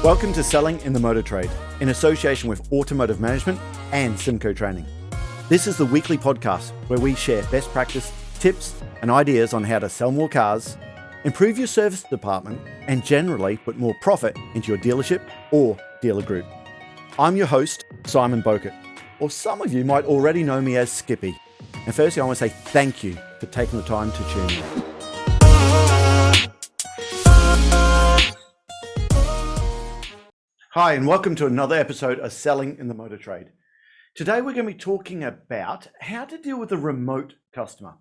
Welcome to Selling in the Motor Trade, in association with Automotive Management and Simco Training. This is the weekly podcast where we share best practice, tips, and ideas on how to sell more cars, improve your service department, and generally put more profit into your dealership or dealer group. I'm your host, Simon Bowkett, or some of you might already know me as Skippy. And firstly, I want to say thank you for taking the time to tune in. Hi, and welcome to another episode of Selling in the Motor Trade. Today, we're going to be talking about how to deal with a remote customer.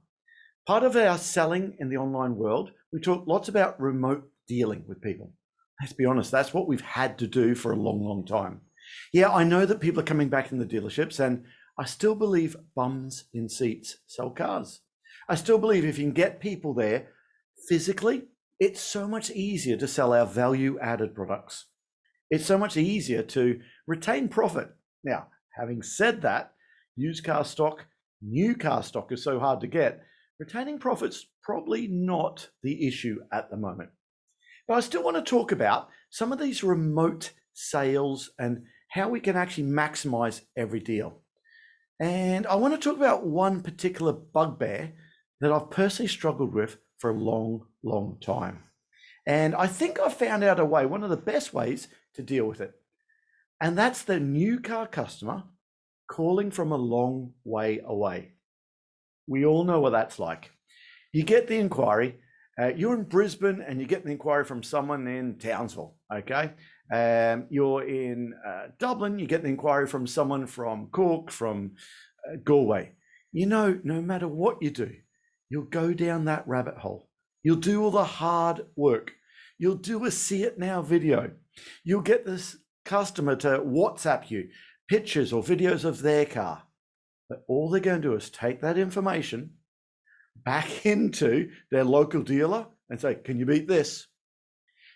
Part of our selling in the online world, we talk lots about remote dealing with people. Let's be honest, that's what we've had to do for a long, long time. Yeah, I know that people are coming back in the dealerships, and I still believe bums in seats sell cars. I still believe if you can get people there physically, it's so much easier to sell our value-added products. It's so much easier to retain profit. Now, having said that, used car stock, new car stock is so hard to get. Retaining profit's probably not the issue at the moment. But I still want to talk about some of these remote sales and how we can actually maximize every deal. And I want to talk about one particular bugbear that I've personally struggled with for a long, long time. And I think I've found out a way, one of the best ways to deal with it. And that's the new car customer calling from a long way away. We all know what that's like. You get the inquiry, you're in Brisbane and you get the inquiry from someone in Townsville, okay? You're in Dublin, you get the inquiry from someone from Cork, from Galway. You know, no matter what you do, you'll go down that rabbit hole. You'll do all the hard work. You'll do a see it now video. You'll get this customer to WhatsApp you pictures or videos of their car. But all they're going to do is take that information back into their local dealer and say, can you beat this?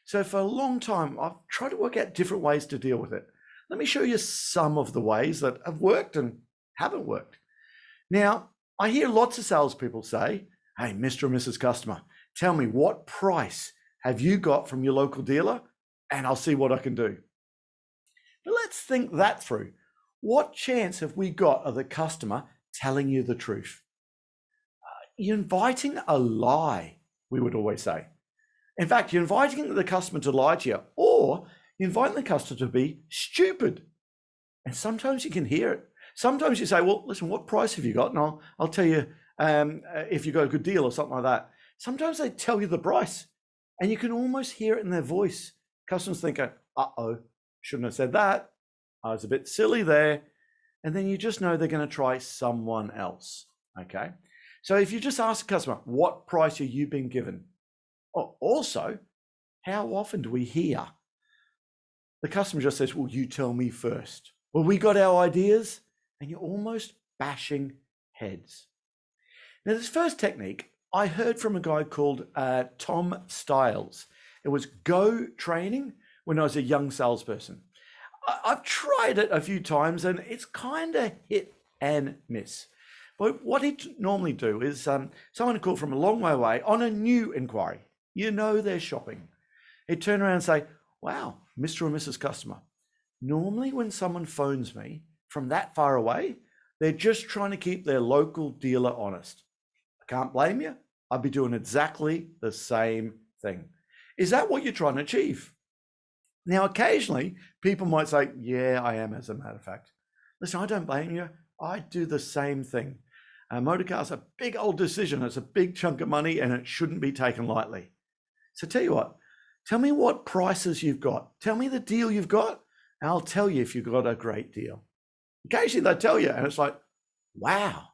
So for a long time, I've tried to work out different ways to deal with it. Let me show you some of the ways that have worked and haven't worked. Now, I hear lots of salespeople say, hey, Mr. or Mrs. Customer, tell me what price have you got from your local dealer? And I'll see what I can do. But let's think that through. What chance have we got of the customer telling you the truth? You're inviting a lie, we would always say. In fact, you're inviting the customer to lie to you, or you're inviting the customer to be stupid. And sometimes you can hear it. Sometimes you say, well, listen, what price have you got? And I'll tell you if you've got a good deal or something like that. Sometimes they tell you the price, and you can almost hear it in their voice. Customers thinking, uh-oh, shouldn't have said that. I was a bit silly there. And then you just know they're going to try someone else, okay? So if you just ask a customer, what price are you being given? Oh, also, how often do we hear the customer just says, well, you tell me first. Well, we got our ideas, and you're almost bashing heads. Now, this first technique, I heard from a guy called Tom Stiles. It was Go training when I was a young salesperson. I've tried it a few times and it's kind of hit and miss. But what he'd normally do is someone called from a long way away on a new inquiry. You know they're shopping. He'd turn around and say, wow, Mr. or Mrs. Customer. Normally when someone phones me from that far away, they're just trying to keep their local dealer honest. I can't blame you. I'd be doing exactly the same thing. Is that what you're trying to achieve? Now, occasionally, people might say, yeah, I am, as a matter of fact. Listen, I don't blame you. I do the same thing. Motor car's a big old decision. It's a big chunk of money, and it shouldn't be taken lightly. So tell you what, tell me what prices you've got. Tell me the deal you've got, and I'll tell you if you've got a great deal. Occasionally, they tell you, and it's like, wow,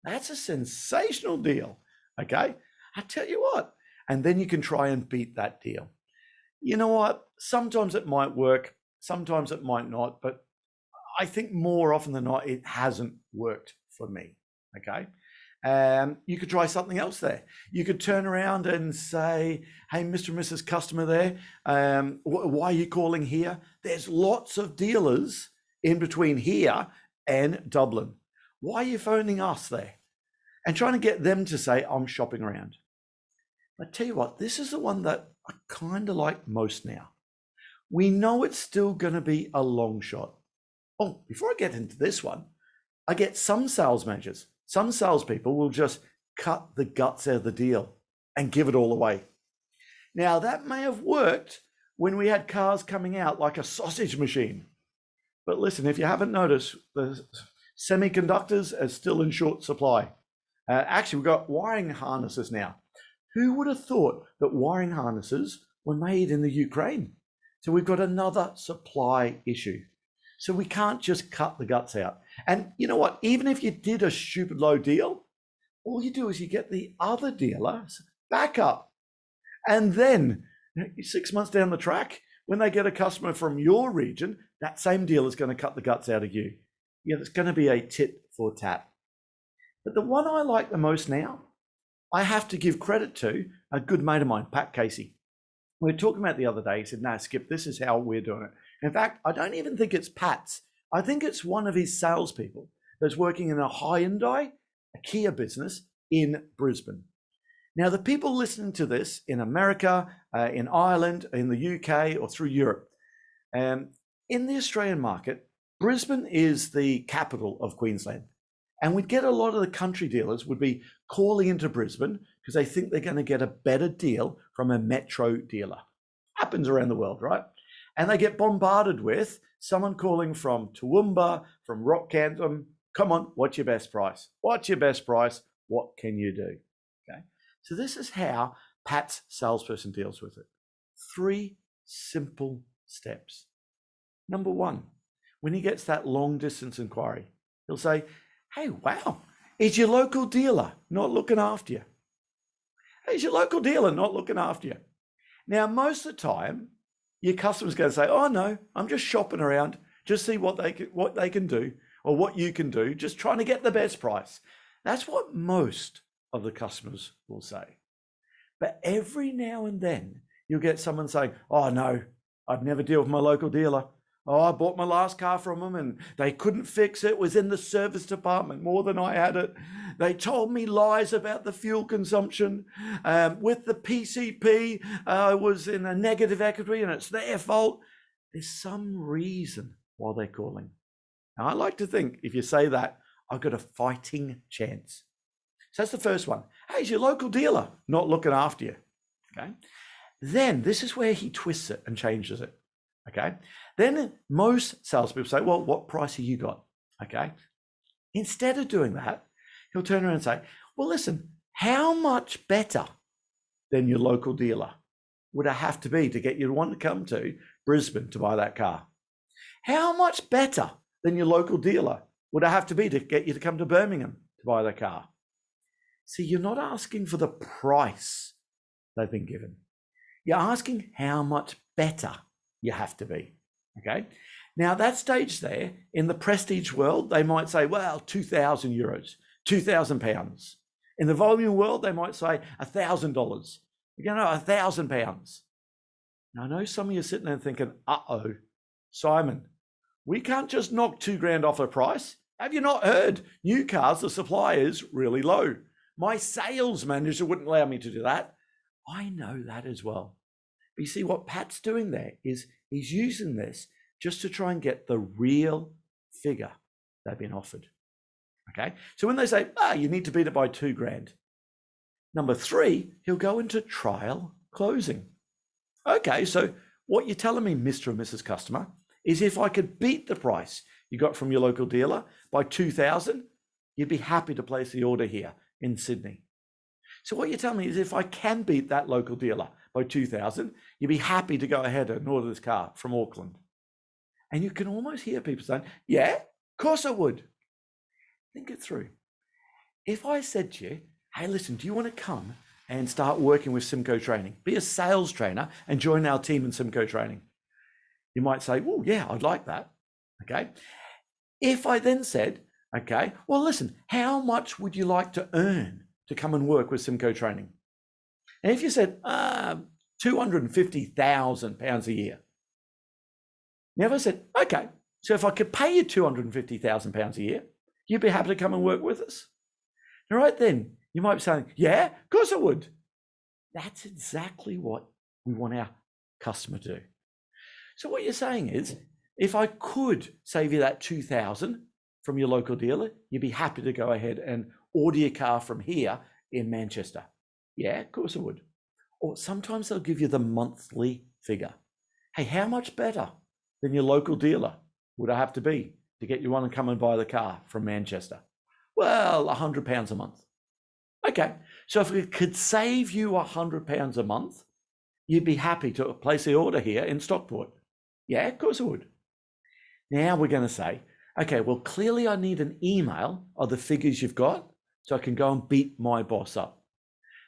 that's a sensational deal. Okay, I tell you what. And then you can try and beat that deal. You know what? Sometimes it might work, sometimes it might not, but I think more often than not, it hasn't worked for me, okay? You could try something else there. You could turn around and say, hey, Mr. and Mrs. Customer there, why are you calling here? There's lots of dealers in between here and Dublin. Why are you phoning us there? And trying to get them to say, I'm shopping around. I tell you what, this is the one that I kind of like most now. we know it's still going to be a long shot. Oh, before I get into this one, I get some sales managers, some salespeople will just cut the guts out of the deal and give it all away. Now, that may have worked when we had cars coming out like a sausage machine. But listen, if you haven't noticed, the semiconductors are still in short supply. Actually, we've got wiring harnesses now. Who would have thought that wiring harnesses were made in the Ukraine? So we've got another supply issue. So we can't just cut the guts out. And you know what? Even if you did a stupid low deal, all you do is you get the other dealers back up. And then 6 months down the track, when they get a customer from your region, that same dealer is going to cut the guts out of you. Yeah, it's going to be a tit for tat. But the one I like the most now, I have to give credit to a good mate of mine, Pat Casey. We were talking about the other day. He said, "No, Skip, this is how we're doing it." In fact, I don't even think it's Pat's. I think it's one of his salespeople that's working in a Hyundai, a Kia business in Brisbane. Now, the people listening to this in America, in Ireland, in the UK, or through Europe, in the Australian market, Brisbane is the capital of Queensland. And we'd get a lot of the country dealers would be calling into Brisbane because they think they're going to get a better deal from a metro dealer. Happens around the world, right? And they get bombarded with someone calling from Toowoomba, from Rockhampton. Come on, what's your best price? What's your best price? What can you do? Okay. So this is how Pat's salesperson deals with it. 3 simple steps. Number 1, when he gets that long distance inquiry, he'll say, "Hey, wow, is your local dealer not looking after you? Hey, is your local dealer not looking after you?" Now, most of the time, your customer's going to say, "Oh, no, I'm just shopping around, just see what they can do or what you can do, just trying to get the best price." That's what most of the customers will say. But every now and then, you'll get someone saying, "Oh, no, I'd never deal with my local dealer. Oh, I bought my last car from them and they couldn't fix it. It was in the service department more than I had it. They told me lies about the fuel consumption. With the PCP, I was in a negative equity and it's their fault." There's some reason why they're calling. Now, I like to think if you say that, I've got a fighting chance. So that's the first one. Hey, is your local dealer not looking after you? Okay. Then this is where he twists it and changes it. Okay. Then most salespeople say, "Well, what price have you got?" Okay. Instead of doing that, he'll turn around and say, "Well, listen, how much better than your local dealer would it have to be to get you to want to come to Brisbane to buy that car? How much better than your local dealer would it have to be to get you to come to Birmingham to buy the car?" See, you're not asking for the price they've been given. You're asking how much better you have to be. Okay. Now, that stage there in the prestige world, they might say, "Well, €2,000, £2,000. In the volume world, they might say $1,000. You know, £1,000. Now, I know some of you are sitting there thinking, "Uh-oh, Simon, we can't just knock $2,000 off the price. Have you not heard? New cars, the supply is really low. My sales manager wouldn't allow me to do that." I know that as well. But you see, what Pat's doing there is he's using this just to try and get the real figure they've been offered. Okay. So when they say, "You need to beat it by $2,000. Number 3, he'll go into trial closing. Okay. So what you're telling me, Mr. and Mrs. Customer, is if I could beat the price you got from your local dealer by $2,000, you'd be happy to place the order here in Sydney. So what you're telling me is if I can beat that local dealer by $2,000, you'd be happy to go ahead and order this car from Auckland." And you can almost hear people saying, "Yeah, of course I would." Think it through. If I said to you, "Hey, listen, do you want to come and start working with Simco Training? Be a sales trainer and join our team in Simco Training." You might say, "Oh, yeah, I'd like that." Okay. If I then said, "Okay, well, listen, how much would you like to earn to come and work with Simco Training?" And if you said, £250,000 a year. Now, if I said, "Okay, so if I could pay you £250,000 a year, you'd be happy to come and work with us?" All right, then you might be saying, "Yeah, of course I would." That's exactly what we want our customer to do. So what you're saying is, if I could save you that 2,000 from your local dealer, you'd be happy to go ahead and order your car from here in Manchester. Yeah, of course I would. Or sometimes they'll give you the monthly figure. Hey, how much better than your local dealer would I have to be to get you one and come and buy the car from Manchester? Well, £100 a month. Okay, so if we could save you £100 a month, you'd be happy to place the order here in Stockport. Yeah, of course I would. Now we're going to say, okay, well, clearly I need an email of the figures you've got so I can go and beat my boss up.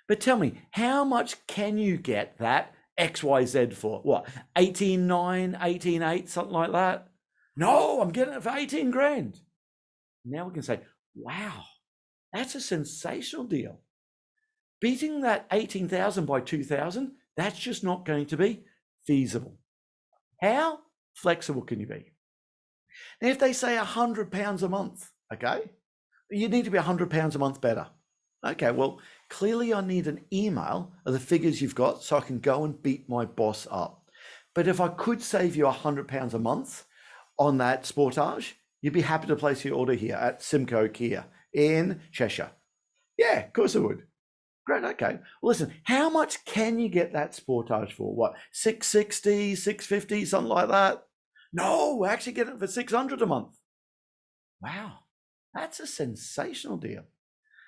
But tell me, how much can you get that XYZ for? What, 18.9, 18.8, something like that? No, I'm getting it for 18 grand. Now we can say, wow, that's a sensational deal. Beating that 18,000 by 2,000, that's just not going to be feasible. How flexible can you be? Now, if they say £100 a month, okay, you need to be £100 a month better. Okay, well, clearly I need an email of the figures you've got so I can go and beat my boss up. But if I could save you £100 a month on that Sportage, you'd be happy to place your order here at Simcoe Kia in Cheshire. Yeah, of course I would. Great, okay. Well, listen, how much can you get that Sportage for? What, 660, 650, something like that? No, we're actually getting it for 600 a month. Wow, that's a sensational deal.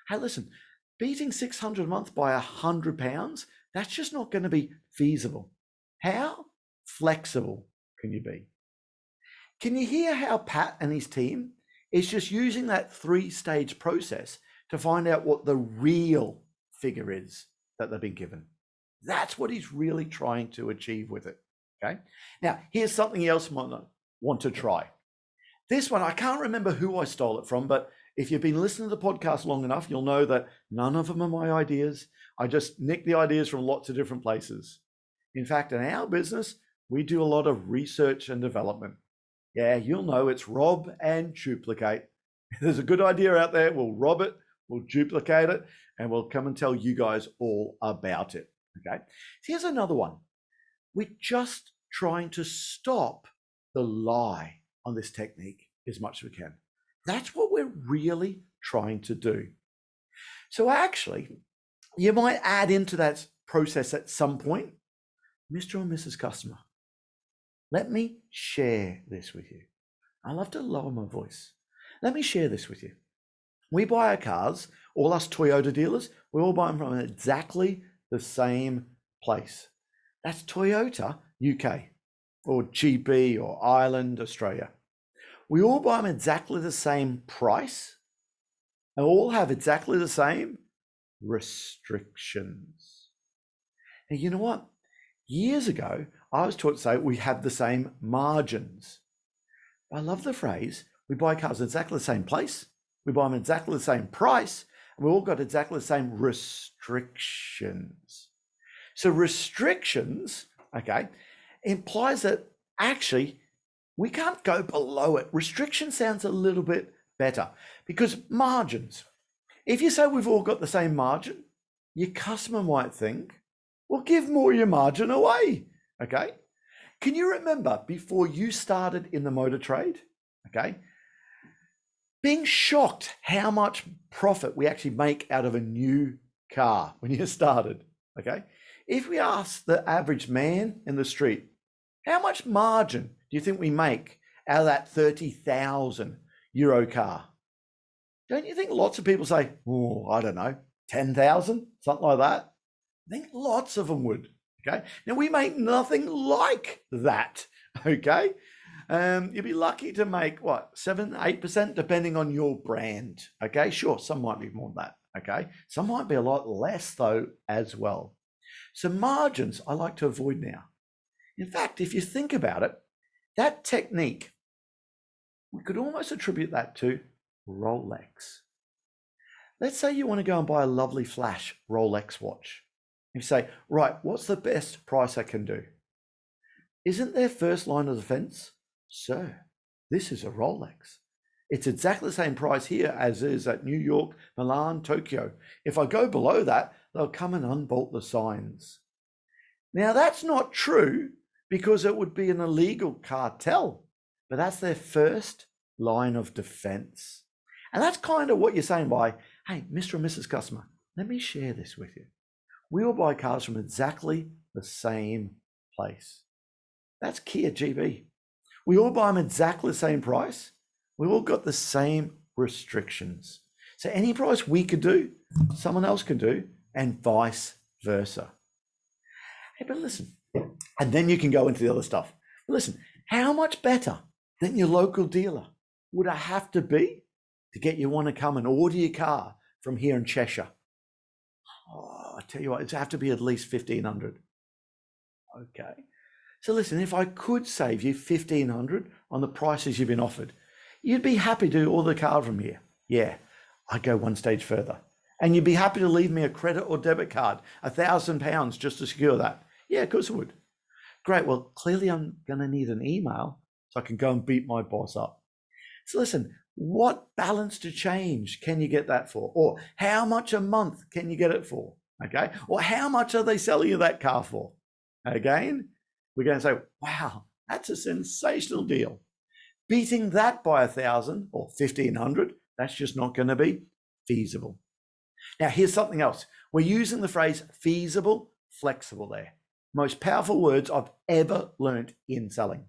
Hey, listen, beating 600 a month by £100, that's just not going to be feasible. How flexible can you be? Can you hear how Pat and his team is just using that 3-stage process to find out what the real figure is that they've been given? That's what he's really trying to achieve with it. Okay. Now, here's something else you might want to try. This one, I can't remember who I stole it from, but if you've been listening to the podcast long enough, you'll know that none of them are my ideas. I just nick the ideas from lots of different places. In fact, in our business, we do a lot of research and development. Yeah, you'll know it's rob and duplicate. If there's a good idea out there, we'll rob it, we'll duplicate it, and we'll come and tell you guys all about it. Okay. Here's another one. We're just trying to stop the lie on this technique as much as we can. That's what we're really trying to do. So actually, you might add into that process at some point, Mr. or Mrs. Customer, let me share this with you. I love to lower my voice. Let me share this with you. We buy our cars, all us Toyota dealers, we all buy them from exactly the same place. That's Toyota UK or GB or Ireland, Australia. We all buy them exactly the same price and all have exactly the same restrictions. Now, you know what? Years ago, I was taught to say we have the same margins. I love the phrase, we buy cars in exactly the same place, we buy them exactly the same price, and we all got exactly the same restrictions. So restrictions, okay, implies that actually we can't go below it. Restriction sounds a little bit better because margins. If you say we've all got the same margin, your customer might think, well, give more of your margin away, okay? Can you remember before you started in the motor trade, okay, being shocked how much profit we actually make out of a new car when you started, okay? If we ask the average man in the street, how much margin do you think we make out of that €30,000 car? Don't you think lots of people say, oh, I don't know, 10,000, something like that? I think lots of them would, okay? Now, we make nothing like that, okay? You'd be lucky to make, what, 7, 8%, depending on your brand, okay? Sure, some might be more than that, okay? Some might be a lot less, though, as well. So margins I like to avoid now. In fact, if you think about it, that technique, we could almost attribute that to Rolex. Let's say you want to go and buy a lovely flash Rolex watch. You say, right, what's the best price I can do? Isn't their first line of defense? Sir, this is a Rolex. It's exactly the same price here as is at New York, Milan, Tokyo. If I go below that, they'll come and unbolt the signs. Now, that's not true because it would be an illegal cartel. But that's their first line of defense. And that's kind of what you're saying by, hey, Mr. and Mrs. Customer, let me share this with you. We all buy cars from exactly the same place. That's Kia GB. We all buy them exactly the same price. We all got the same restrictions. So any price we could do, someone else can do, and vice versa. Hey, but listen, and then you can go into the other stuff. But listen, how much better than your local dealer would I have to be to get you want to come and order your car from here in Cheshire? Oh, I tell you what, it'd have to be at least $1,500. Okay. So listen, if I could save you $1,500 on the prices you've been offered, you'd be happy to order the car from here. Yeah, I'd go one stage further. And you'd be happy to leave me a credit or debit card, £1,000 just to secure that. Yeah, of course I would. Great, well, clearly I'm going to need an email so I can go and beat my boss up. So listen, what balance to change can you get that for? Or how much a month can you get it for? Okay, or how much are they selling you that car for? Again, we're going to say, wow, that's a sensational deal. Beating that by 1,000 or 1,500, that's just not going to be feasible. Now, here's something else. We're using the phrase feasible, flexible there. Most powerful words I've ever learned in selling.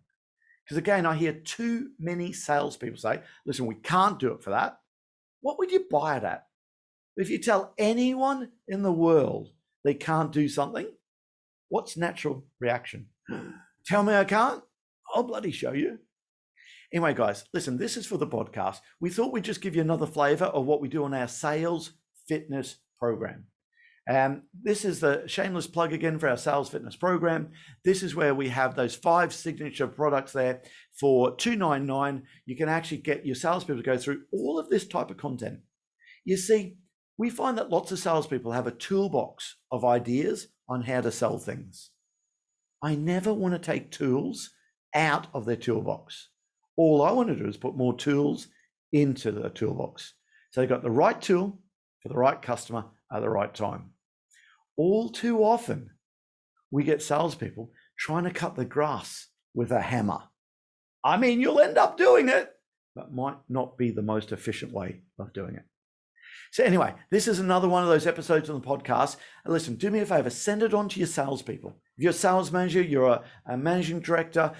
Because again, I hear too many salespeople say, listen, we can't do it for that. What would you buy it at? If you tell anyone in the world they can't do something, what's natural reaction? Tell me I can't? I'll bloody show you. Anyway, guys, listen, this is for the podcast. We thought we'd just give you another flavor of what we do on our sales fitness program. This is the shameless plug again for our sales fitness program. This is where we have those 5 signature products there for $299. You can actually get your salespeople to go through all of this type of content. You see, we find that lots of salespeople have a toolbox of ideas on how to sell things. I never want to take tools out of their toolbox. All I want to do is put more tools into the toolbox. So they've got the right tool for the right customer at the right time. All too often, we get salespeople trying to cut the grass with a hammer. I mean, you'll end up doing it, but might not be the most efficient way of doing it. So anyway, this is another one of those episodes on the podcast. And listen, do me a favor, send it on to your salespeople. If you're a sales manager, you're a managing director,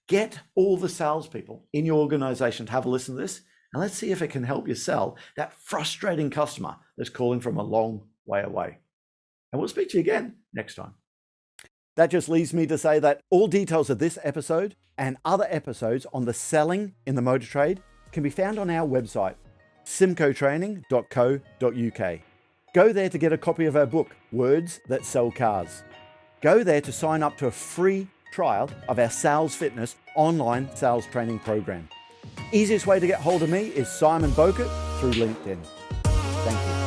get all the salespeople in your organization to have a listen to this, and let's see if it can help you sell that frustrating customer that's calling from a long way away. And we'll speak to you again next time. That just leaves me to say that all details of this episode and other episodes on the selling in the motor trade can be found on our website, simcotraining.co.uk. Go there to get a copy of our book, Words That Sell Cars. Go there to sign up to a free trial of our Sales Fitness online sales training program. Easiest way to get hold of me is Simon Bowkett through LinkedIn. Thank you.